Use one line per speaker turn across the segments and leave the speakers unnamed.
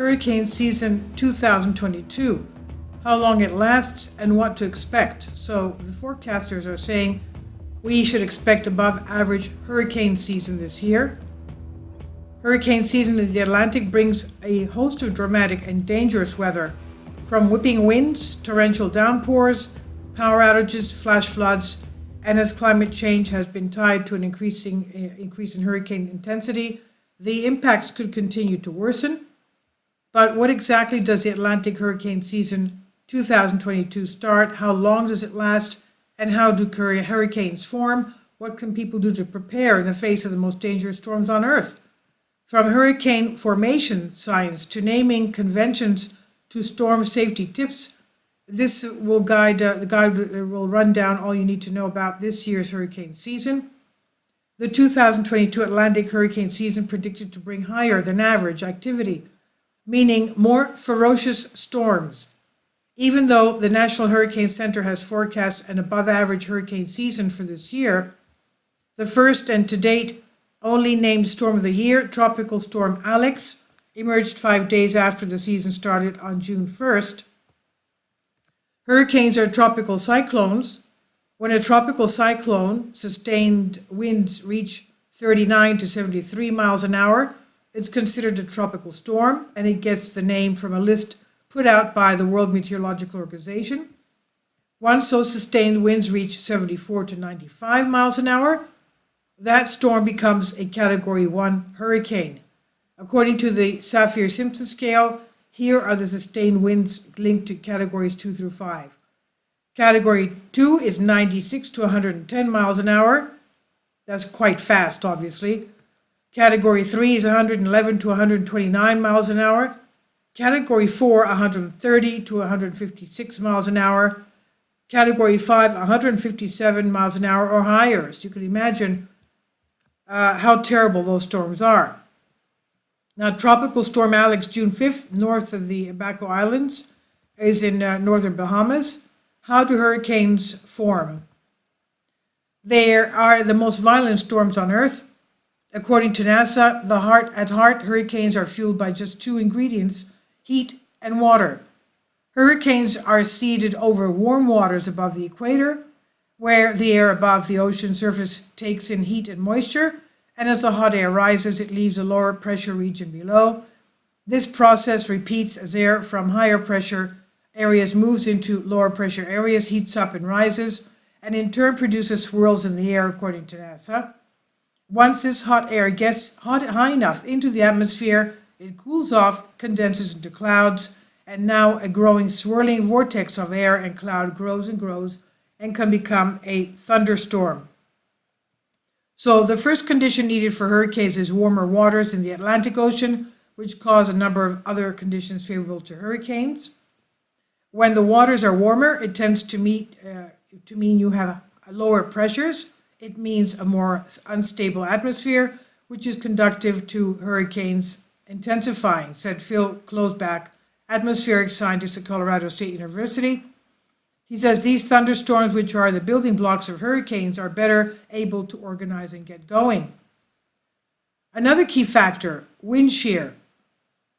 hurricane season 2022, how long it lasts and what to expect. So the forecasters are saying we should expect above average hurricane season this year. Hurricane season in the Atlantic brings a host of dramatic and dangerous weather, from whipping winds, torrential downpours, power outages, flash floods, and as climate change has been tied to an increase in hurricane intensity, the impacts could continue to worsen. But what exactly does the Atlantic hurricane season 2022 start? How long does it last? And how do hurricanes form? What can people do to prepare in the face of the most dangerous storms on Earth? From hurricane formation science to naming conventions to storm safety tips, this will the guide will run down all you need to know about this year's hurricane season. The 2022 Atlantic hurricane season predicted to bring higher than average activity, meaning more ferocious storms. Even though the National Hurricane Center has forecast an above average hurricane season for this year, the first and to date only named storm of the year, Tropical Storm Alex, emerged 5 days after the season started on June 1st. Hurricanes are tropical cyclones. When a tropical cyclone, sustained winds reach 39 to 73 miles an hour, it's considered a tropical storm, and it gets the name from a list put out by the World Meteorological Organization. Once those sustained winds reach 74 to 95 miles an hour, that storm becomes a Category 1 hurricane. According to the Saffir-Simpson scale, here are the sustained winds linked to Categories 2 through 5. Category 2 is 96 to 110 miles an hour. That's quite fast, obviously. Category 3 is 111 to 129 miles an hour. Category 4, 130 to 156 miles an hour. Category 5, 157 miles an hour or higher. So you can imagine how terrible those storms are. Now, Tropical Storm Alex, June 5th, north of the Abaco Islands, is in northern Bahamas. How do hurricanes form? They are the most violent storms on Earth. According to NASA, at heart, hurricanes are fueled by just two ingredients, heat and water. Hurricanes are seeded over warm waters above the equator, where the air above the ocean surface takes in heat and moisture, and as the hot air rises, it leaves a lower pressure region below. This process repeats as air from higher pressure areas moves into lower pressure areas, heats up and rises, and in turn produces swirls in the air, according to NASA. Once this hot air gets high enough into the atmosphere, it cools off, condenses into clouds, and now a growing swirling vortex of air and cloud grows and can become a thunderstorm. So the first condition needed for hurricanes is warmer waters in the Atlantic Ocean, which cause a number of other conditions favorable to hurricanes. When the waters are warmer, it tends to mean you have lower pressures. It means a more unstable atmosphere, which is conducive to hurricanes intensifying, said Phil Klosbach, atmospheric scientist at Colorado State University. He says these thunderstorms, which are the building blocks of hurricanes, are better able to organize and get going. Another key factor, wind shear,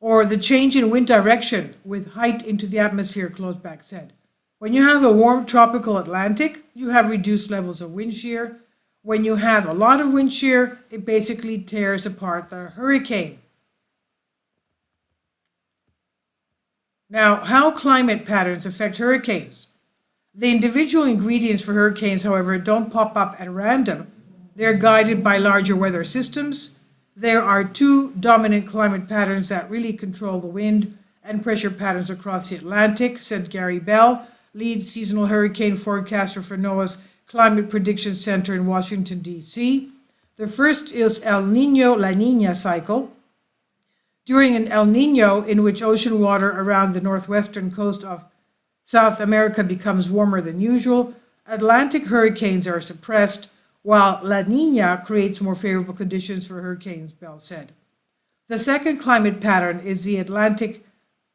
or the change in wind direction with height into the atmosphere, Klosbach said. When you have a warm tropical Atlantic, you have reduced levels of wind shear. When you have a lot of wind shear, it basically tears apart the hurricane. Now, how climate patterns affect hurricanes? The individual ingredients for hurricanes, however, don't pop up at random. They're guided by larger weather systems. There are two dominant climate patterns that really control the wind and pressure patterns across the Atlantic, said Gary Bell, lead seasonal hurricane forecaster for NOAA's Climate Prediction Center in Washington, D.C. The first is El Niño-La Niña cycle. During an El Niño, in which ocean water around the northwestern coast of South America becomes warmer than usual, Atlantic hurricanes are suppressed, while La Niña creates more favorable conditions for hurricanes, Bell said. The second climate pattern is the Atlantic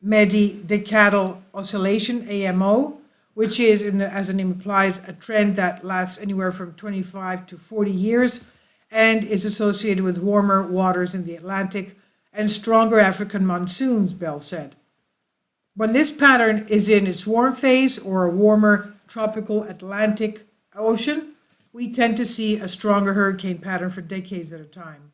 Medi-Decadal Oscillation, AMO, which is, as the name implies, a trend that lasts anywhere from 25 to 40 years and is associated with warmer waters in the Atlantic and stronger African monsoons, Bell said. When this pattern is in its warm phase or a warmer tropical Atlantic Ocean, we tend to see a stronger hurricane pattern for decades at a time.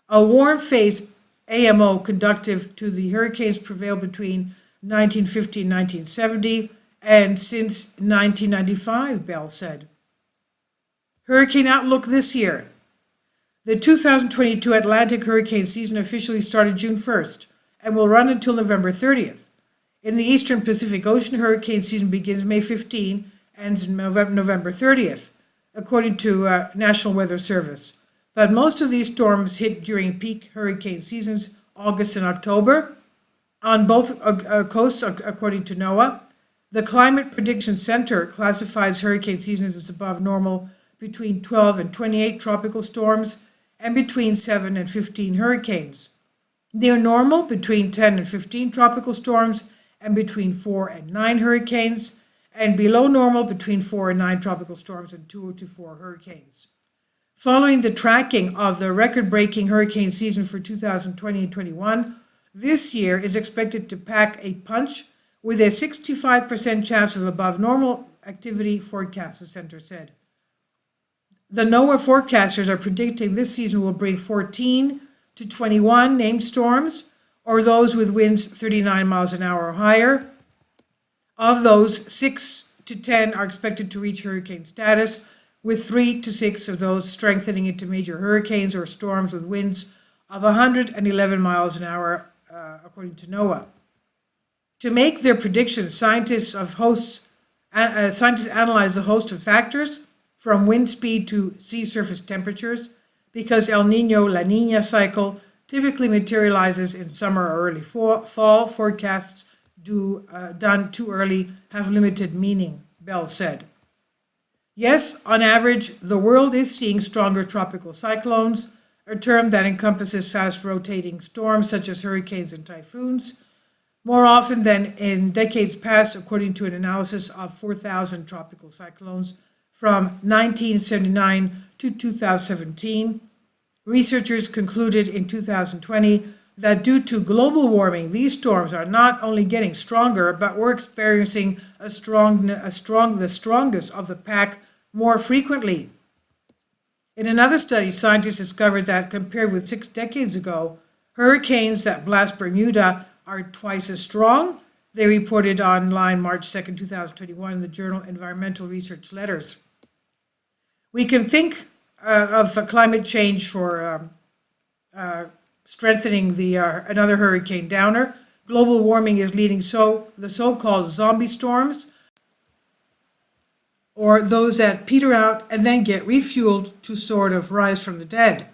A warm phase AMO conductive to the hurricanes prevailed between 1950 and 1970 and since 1995, Bell said. Hurricane outlook this year. The 2022 Atlantic hurricane season officially started June 1st and will run until November 30th. In the Eastern Pacific Ocean, hurricane season begins May 15 and ends November 30th, according to National Weather Service. But most of these storms hit during peak hurricane seasons, August and October, on both coasts, according to NOAA. The Climate Prediction Center classifies hurricane seasons as above normal between 12 and 28 tropical storms and between 7 and 15 hurricanes. Near normal between 10 and 15 tropical storms and between 4 and 9 hurricanes, and below normal between 4 and 9 tropical storms and 2 to 4 hurricanes. Following the tracking of the record-breaking hurricane season for 2020 and 21, this year is expected to pack a punch with a 65% chance of above normal activity forecast, the center said. The NOAA forecasters are predicting this season will bring 14 to 21 named storms, or those with winds 39 miles an hour or higher. Of those, 6 to 10 are expected to reach hurricane status, with 3 to 6 of those strengthening into major hurricanes or storms with winds of 111 miles an hour, according to NOAA. To make their predictions, scientists analyze a host of factors, from wind speed to sea surface temperatures, because El Niño-La Niña cycle typically materializes in summer or early fall. Forecasts done too early have limited meaning, Bell said. Yes, on average, the world is seeing stronger tropical cyclones, a term that encompasses fast-rotating storms such as hurricanes and typhoons, more often than in decades past, according to an analysis of 4,000 tropical cyclones from 1979 to 2017. Researchers concluded in 2020 that due to global warming, these storms are not only getting stronger, but we're experiencing the strongest of the pack more frequently. In another study, scientists discovered that compared with 6 decades ago, hurricanes that blast Bermuda are twice as strong. They reported online March 2nd, 2021 in the journal Environmental Research Letters. We can think of climate change for strengthening another hurricane downer. Global warming is leading the so-called zombie storms, or those that peter out and then get refueled to sort of rise from the dead.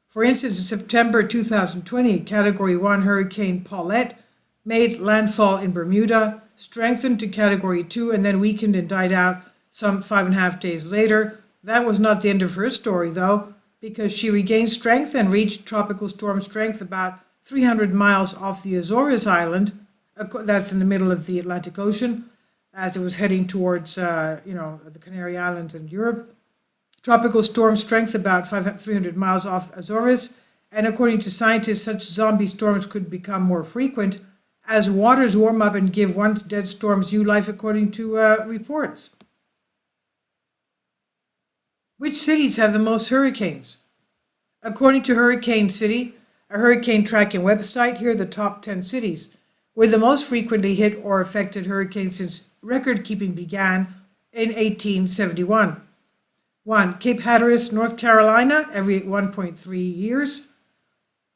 For instance, in September 2020, Category 1 Hurricane Paulette made landfall in Bermuda, strengthened to Category 2, and then weakened and died out some 5.5 days later. That was not the end of her story, though, because she regained strength and reached tropical storm strength about 300 miles off the Azores Island, that's in the middle of the Atlantic Ocean, as it was heading towards, the Canary Islands and Europe. Tropical storm strength about 300 miles off Azores, and according to scientists, such zombie storms could become more frequent as waters warm up and give once dead storms new life, according to reports. Which cities have the most hurricanes? According to Hurricane City, a hurricane tracking website, here are the top 10 cities with the most frequently hit or affected hurricanes since record keeping began in 1871. 1. Cape Hatteras, North Carolina, every 1.3 years.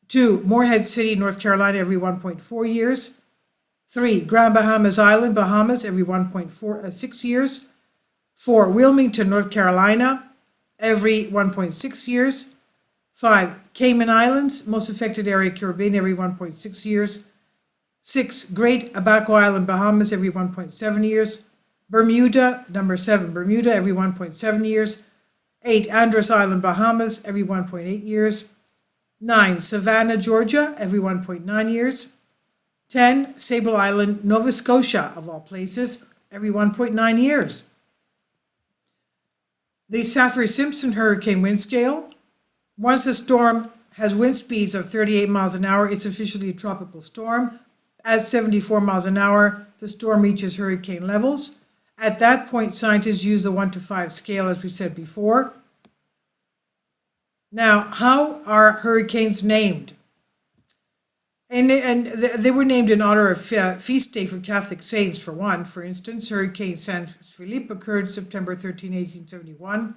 2. Morehead City, North Carolina, every 1.4 years. 3. Grand Bahamas Island, Bahamas, every 1.6 years. 4. Wilmington, North Carolina, every 1.6 years. 5. Cayman Islands, most affected area, Caribbean, every 1.6 years. 6. Great Abaco Island, Bahamas, every 1.7 years. Bermuda, number 7, Bermuda, every 1.7 years. 8. Andros Island, Bahamas, every 1.8 years. 9. Savannah, Georgia, every 1.9 years. 10. Sable Island, Nova Scotia, of all places, every 1.9 years. The Saffir-Simpson hurricane wind scale. Once a storm has wind speeds of 38 miles an hour, it's officially a tropical storm. At 74 miles an hour, the storm reaches hurricane levels. At that point, scientists use the 1 to 5 scale, as we said before. Now, how are hurricanes named? And they were named in honor of feast day for Catholic saints, for one. For instance, Hurricane San Felipe occurred September 13, 1871.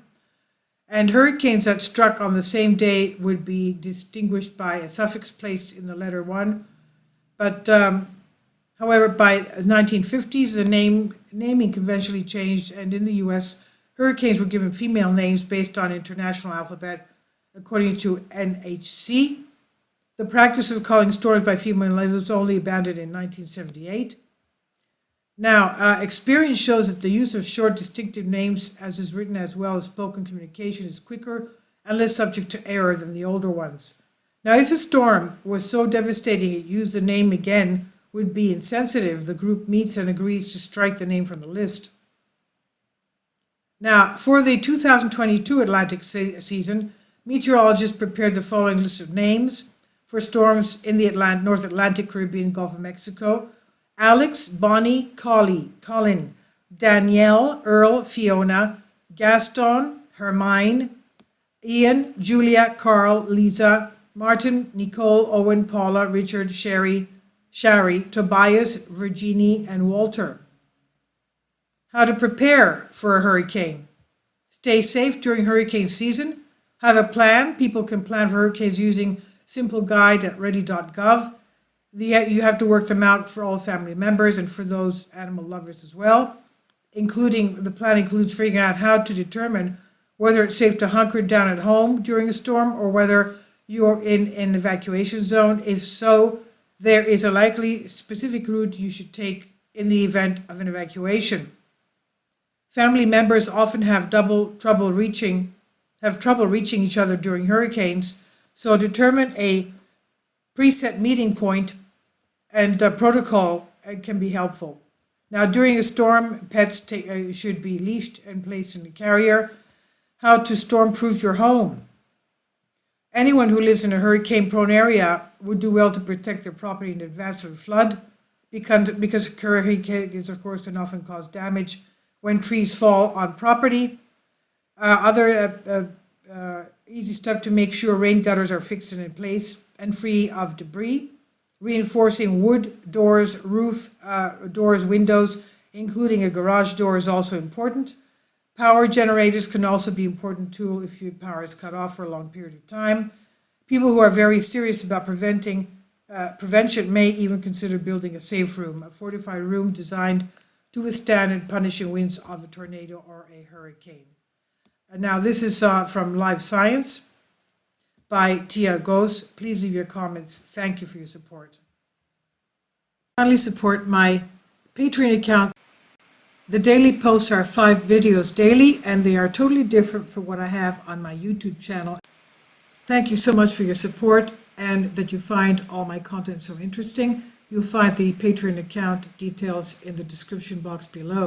And hurricanes that struck on the same day would be distinguished by a suffix placed in the letter 1. But, however, by the 1950s, the naming conventionally changed, and in the U.S., hurricanes were given female names based on international alphabet, according to NHC. The practice of calling storms by female names was only abandoned in 1978. Now, experience shows that the use of short, distinctive names, as is written as well as spoken communication, is quicker and less subject to error than the older ones. Now, if a storm was so devastating it used the name again would be insensitive, the group meets and agrees to strike the name from the list. Now, for the 2022 Atlantic season, meteorologists prepared the following list of names for storms in the North Atlantic, Caribbean, Gulf of Mexico: Alex, Bonnie, Colin, Danielle, Earl, Fiona, Gaston, Hermine, Ian, Julia, Carl, Lisa, Martin, Nicole, Owen, Paula, Richard, Shari, Tobias, Virginie, and Walter. How to prepare for a hurricane. Stay safe during hurricane season. Have a plan. People can plan for hurricanes using simple guide at ready.gov. You have to work them out for all family members and for those animal lovers as well. The plan includes figuring out how to determine whether it's safe to hunker down at home during a storm or whether you're in an evacuation zone. If so, there is a likely specific route you should take in the event of an evacuation. Family members often have trouble reaching each other during hurricanes, so determine a preset meeting point and protocol can be helpful. Now, during a storm, pets should be leashed and placed in a carrier. How to storm-proof your home. Anyone who lives in a hurricane-prone area would do well to protect their property in advance of a flood, because hurricanes, of course, can often cause damage when trees fall on property. Other easy step to make sure rain gutters are fixed and in place and free of debris. Reinforcing wood doors, roof doors, windows, including a garage door, is also important. Power generators can also be an important tool if your power is cut off for a long period of time. People who are very serious about prevention may even consider building a safe room, a fortified room designed to withstand and punishing winds of a tornado or a hurricane. Now, this is from Live Science by Tia Gose. Please leave your comments. Thank you for your support. Finally, support my Patreon account. The daily posts are 5 videos daily, and they are totally different from what I have on my YouTube channel. Thank you so much for your support and that you find all my content so interesting. You'll find the Patreon account details in the description box below.